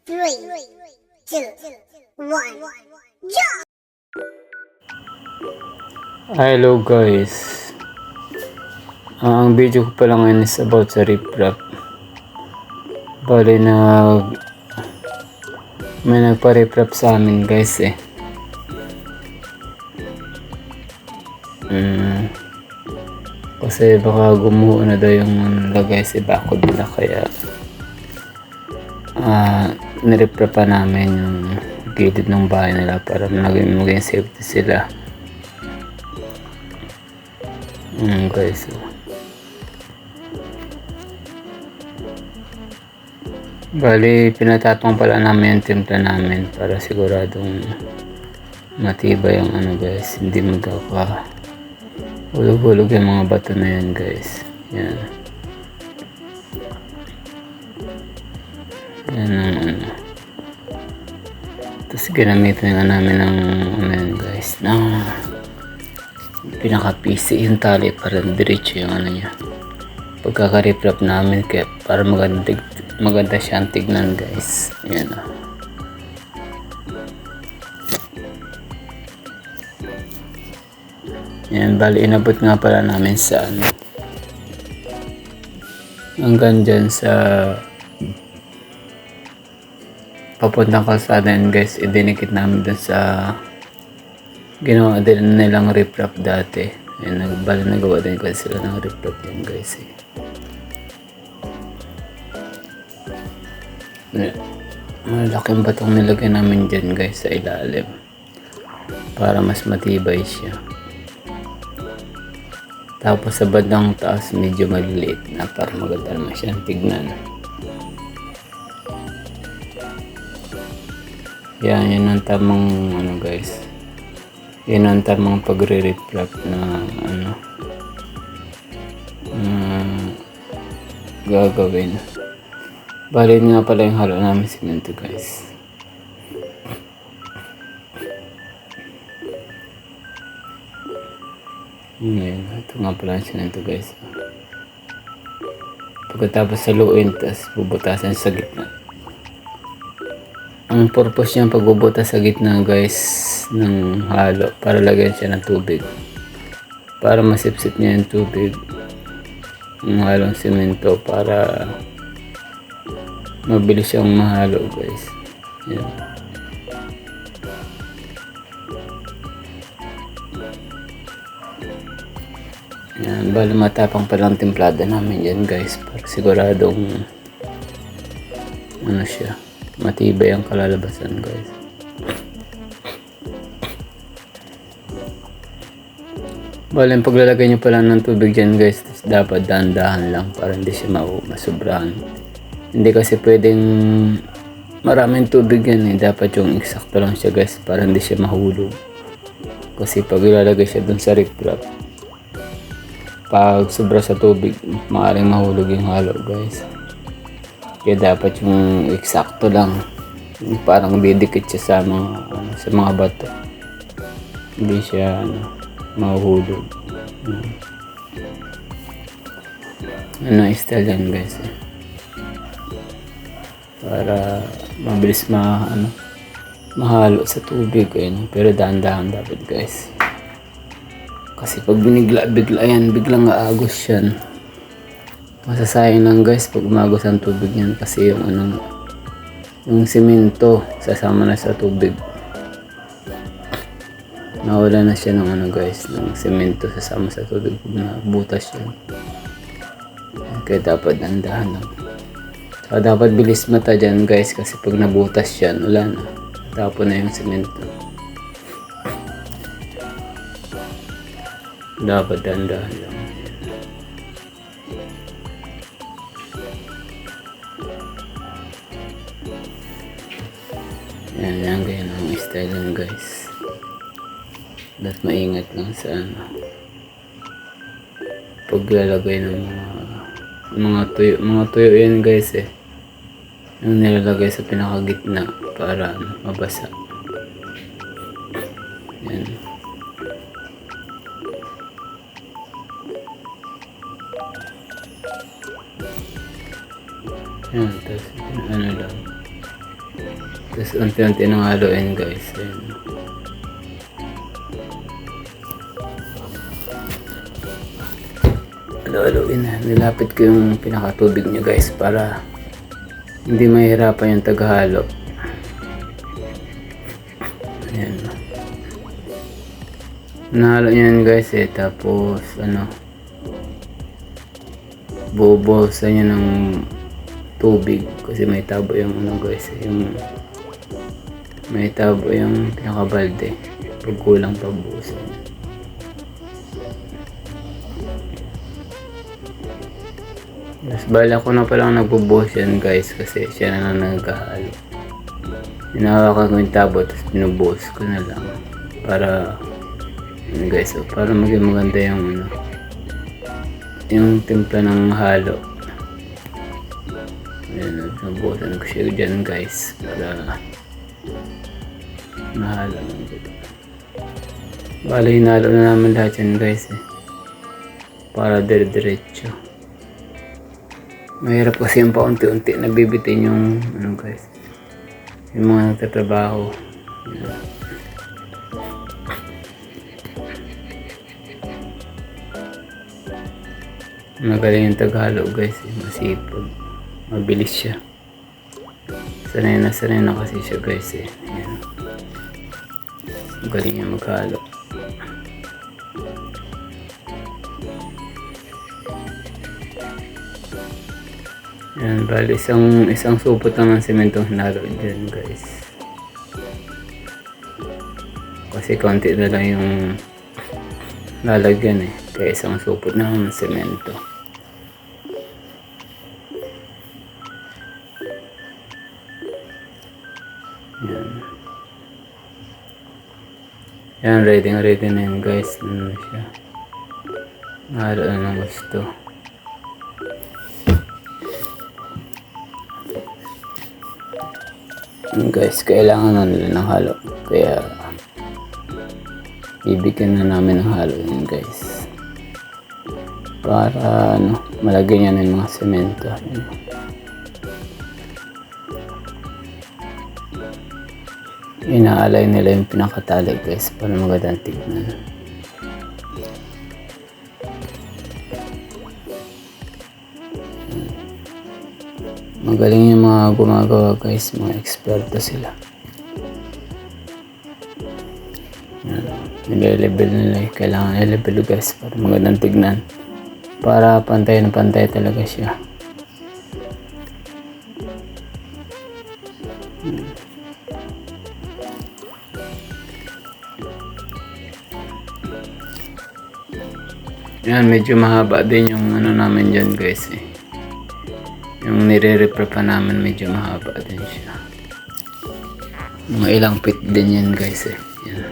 Three, two, one, jump! Hello guys. Ang video ko pala ngayon is about sa riprap. Bali may nagpa-riprap sa amin guys eh. Kasi baka gumuho na daw yung lagay si bakod nila, kaya niriprap pa namin yung gilid ng bahay nila para maging safety sila. Guys, bali pinatatong pala namin yung timpla namin para siguradong matibay yung guys, hindi hulog-hulog yung mga bato na yan guys. Yan ang tapos ginamitan nga namin ng yan guys, ng pinaka-PC yung tali para diretso yung niya pagkaka-riprap namin, kaya para maganda siyang tignan guys. Yan yan, bali inabot nga pala namin sa hanggang dyan sa papuntang kalsada yan guys. Idinikit namin dun sa ginawa din nilang riprap dati. Yan, bali nagawa din kasi sila ng riprap yan guys eh. Malaking batong nilagay namin dyan guys sa ilalim para mas matibay siya. Tapos sa bandang taas medyo maliliit na para maganda naman siyang tignan. Yan ang tamang guys. Yan ang tamang pagre-riprap na gagawin. Bali nga pala yung halo namin simento guys. Ngayon, ito nga pala yung simento guys. Pagkatapos saluin, tapos bubutasan sa gitna. Ang purpose niya pagbubutas sa gitna guys ng halo, para lagyan siya ng tubig. Para masipsip niya yung tubig ng halong simento, para mabilis siyang mahalo guys. Yan. Yan, bali matapang pa lang timplada namin yan guys, para siguradong siya, matibay ang kalalabasan guys. Bali ang paglalagay nyo pala ng tubig dyan guys, dapat dahan-dahan lang para hindi siya masubrahan. Hindi kasi pwedeng maraming tubig yan eh. Dapat yung eksakto lang siya guys, para hindi siya mahulog. Kasi pag ilalagay siya dun sa riprap, pag sobra sa tubig, maaaring mahulog yung halo guys. Kaya dapat yung eksakto lang, parang didikit siya sa mga bato, hindi siya mahulog. Style yan guys eh, para mabilis mahalo sa tubig pero dahan-dahan dapat guys. Kasi pag bigla yan, biglang aagos yan. Masasayang lang guys pag umagos ang tubig yan, kasi yung simento sasama na sa tubig. Nawala na siya ng guys, ng simento sasama sa tubig pag nabutas yan. Kaya dapat dahan-dahan lang. So, dapat bilis mata dyan guys, kasi pag nabutas yan, wala na, tapon na yung simento. Dapat dahan-dahan lang. Yan ganyan ang style yan guys. Dapat maingat lang sa paglalagay ng mga tuyo yan guys eh. Yung nilalagay sa pinakagitna para mabasa. Yan. Yan, tapos lang. Tapos unti-unti nang haluin guys. Ayan. Haluin na. Nilapit ko yung pinakatubig niya guys para hindi mahirapan yung taghalo. Ayan. Nahalo niya yun guys eh. Tapos bubuhusan niya ng tubig kasi may tabo yung guys eh. May tabo yung pinakabalde. Pag kulang pa buhusan. Mas bala ko na palang nagbubuhos yan guys kasi siya na lang naghahalo. Hinahawakan ko yung tabo tapos binubuhos ko na lang para guys para maging maganda yung timpla ng halo. Ayan, nabuhusan ko siya dyan guys para mahalo ng dito. Bala hinalo na naman lahat yan guys eh para dire-diretso. Mahirap kasi yung paunti-unti nabibitin yung guys yung mga nagtatrabaho. Magaling yung taghalo guys eh. Masipag, mabilis siya, sanay na kasi siya guys eh. Ayan. Magaling yung maghalo. Yan, bali isang supot lang ng sementong hinalo dyan guys. Kasi konti na lang yung lalagyan eh. Kaya isang supot na ng semento. Yan. Yan, ready na yun guys. Ano na siya. Halo na ng gusto. Guys, kailangan na nila ng halo kaya bibigyan na namin ng halo yun guys para malagyan niya ng mga semento. Inaalay nila yung pinakatali guys para magandang tignan. Magaling yung mga gumagawa guys, mga eksperto sila. Nile-level nila, kailangan i-level guys para magandang tignan. Para pantay na pantay talaga siya. Yan, medyo mahaba din yung namin dyan guys eh. Yung nire-repair pa namin medyo mahaba din siya. Mga ilang feet din yan guys eh. Yan.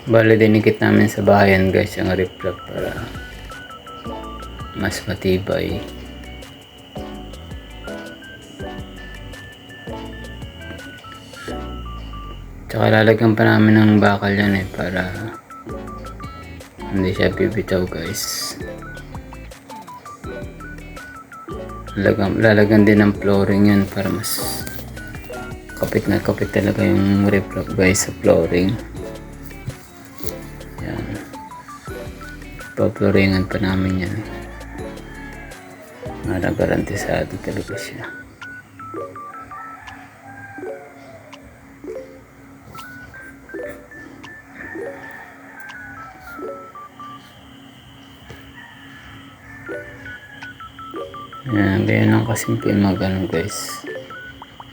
Bale dinikit namin sa bahayan guys yung riprap para mas matibay. Tsaka lalagyan pa namin ng bakal yan eh para hindi siya bibitaw guys. Lalagyan din ng flooring yan para mas kapit na kapit talaga yung riprap guys sa flooring. Yan. Pa-flooringan pa namin yan. Garantisado talaga siya. Yan, ganyan lang kasimple guys.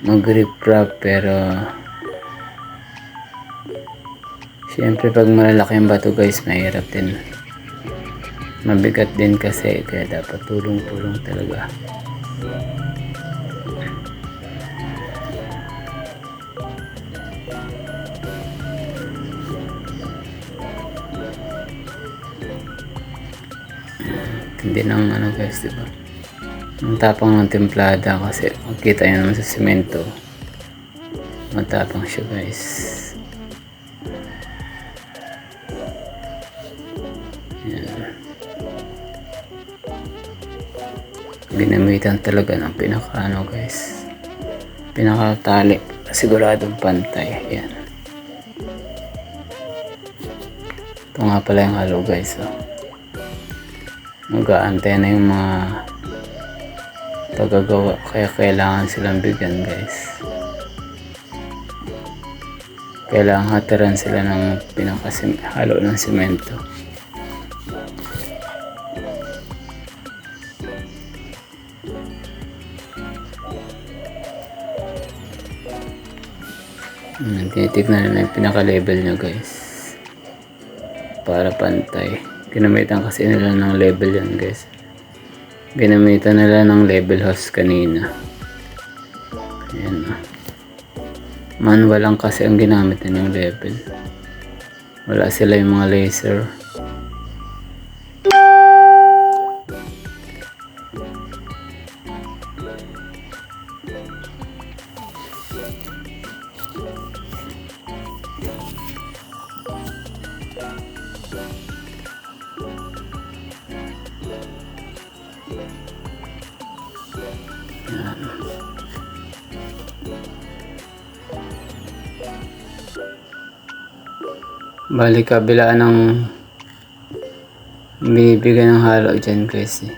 Mag-riprap pero siyempre pag malalaki yung bato guys mahirap din. Mabigat din kasi kaya dapat tulong-tulong talaga. Hindi nang guys, diba? Ang tapang ng templada kasi makita nyo naman sa semento Matapang siya guys. Yan. Ginamitan talaga ng pinaka guys. Pinakatali. Siguradong pantay. Yan. Ito nga pala yung halo guys. Oh. Mag-aantay na yung mga tagagawa. Kaya kailangan silang bigyan guys. Kailangan hatiran sila ng halo ng simento. Tinitignan na yung pinaka-level nyo guys. Para pantay. Ginamitan kasi nila ng level yan guys. Ginamitan nila ng level hose kanina. Ayan na. Manual lang kasi ang ginamit na yung level. Wala sila yung mga laser. Yan. Bali kabilaan ng binibigyan ng halo dyan guys eh.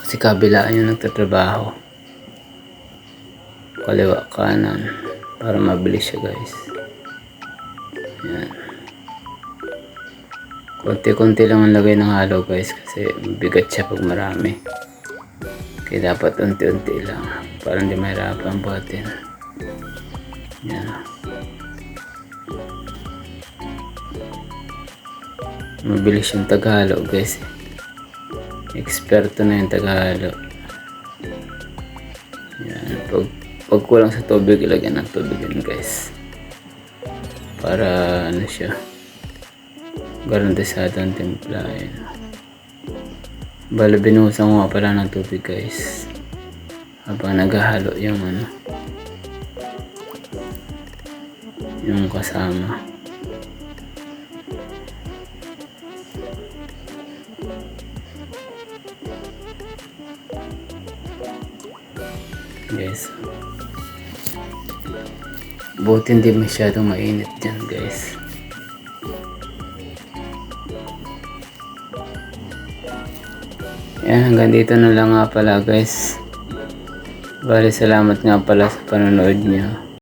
Kasi kabilaan yung nagtatrabaho. Kaliwa kanan. Para mabilis siya guys. Yan. Konti-konti lang ang lagay ng halo guys. Kasi bigat siya pag marami. Kaya dapat unti-unti lang. Para hindi mahirapan buhatin. Yan. Mabilis yung taghalo guys. Eksperto na yung taghalo. Yan. Pag kulang sa tubig, ilagyan ng tubig yun guys. Para ano siya. Garantisado ang timpla. Yan. Bala binuhusan ko nga pala ng tubig guys. Habang naghahalo yung ano. Yung kasama. Guys. Buti hindi masyadong mainit dyan guys. Yan, hanggang dito na lang nga pala guys. Bali salamat nga pala sa panonood niyo.